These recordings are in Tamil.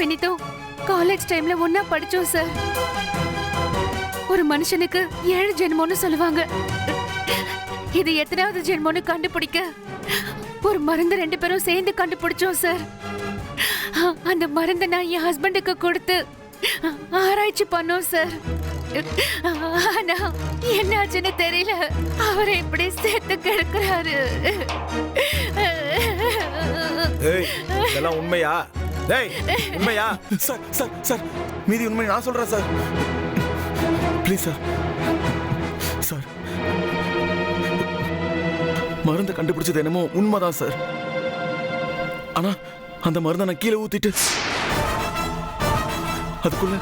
வினிதும் காலேஜ் டைம்ல ஒன்னா படிச்சோம் சார். ஒரு மனுஷனுக்கு 7 ஜென்மம்னு சொல்லுவாங்க. இது எத்தனாவது ஜென்மம்னு கண்டுபிடிக்க ஒரு மருந்து 2 பேரும் சேர்ந்து கண்டுபிடிச்சோம் சார். அந்த மருந்தை நான் என் ஹஸ்பண்டுக்கு கொடுத்து ஆராய்ச்சி பண்ணோம் சார். ஆனா என்னாச்சுன்னு தெரியல, அவரை இப்படி சேர்த்து கிடக்குறாரு. இதெல்லாம் உண்மையா? உண்மையா? சார் சார் சார், மீதி உண்மை நான் சொல்றேன் சார். Please sir. சார், மருந்தை கண்டுபிடிச்சது என்னமோ உண்மைதான் சார். ஆனா அந்த மருந்தை நான் கீழே ஊத்திட்டு அதுக்குள்ள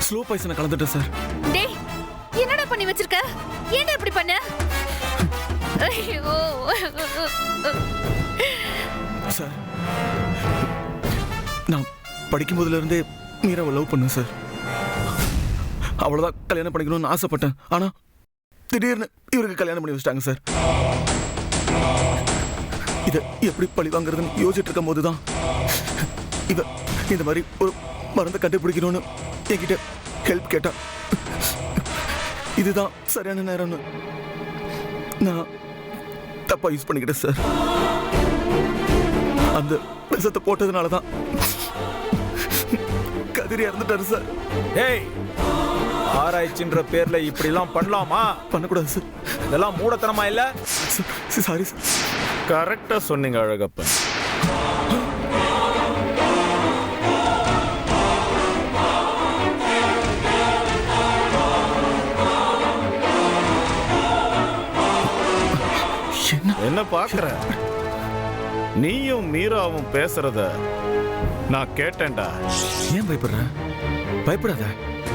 ஸ்லோ பாய்சனை கலந்துட்டேன் சார். டேய், என்னடா பண்ணி வச்சிருக்க? ஏன்டா இப்படி பண்ண? ஐயோ சார், நான் படிக்கும் போதுல இருந்தே மீராவை லவ் பண்ணேன் சார். அவ்வளவுதான் கல்யாணம் பண்ணிக்கணும்னு ஆசைப்பட்டேன். ஆனா திடீர்னு இவருக்கு கல்யாணம் பண்ணி வச்சிட்டாங்க சார். இதை எப்படி பழி வாங்குறதுன்னு யோசிச்சுட்டு இருக்கும் போதுதான் இவ இந்த மாதிரி ஒரு மருந்தை கண்டுபிடிக்கணும்னு என்கிட்ட ஹெல்ப் கேட்டா. இதுதான் சரியான நேரம்னு நான் தப்பா யூஸ் பண்ணிக்கிட்டேன் சார். அந்த விஷத்தை போட்டதுனாலதான் கதிரி இறந்துட்டாரு சார். ஏய், ஆராய்ச்சின்ற பேர்ல இப்படி எல்லாம் பண்ணலாமா? பண்ணக்கூடாது சார். இதெல்லாம் மூடத்தனமா இல்ல? Sorry sir. கரெக்டா சொன்னீங்க அழகப்பன். என்ன பாக்குற? நீயும் மீராவும் பேசுறத நான் கேட்டேன்டா. ஏன் பயப்படுற? பயப்படாத.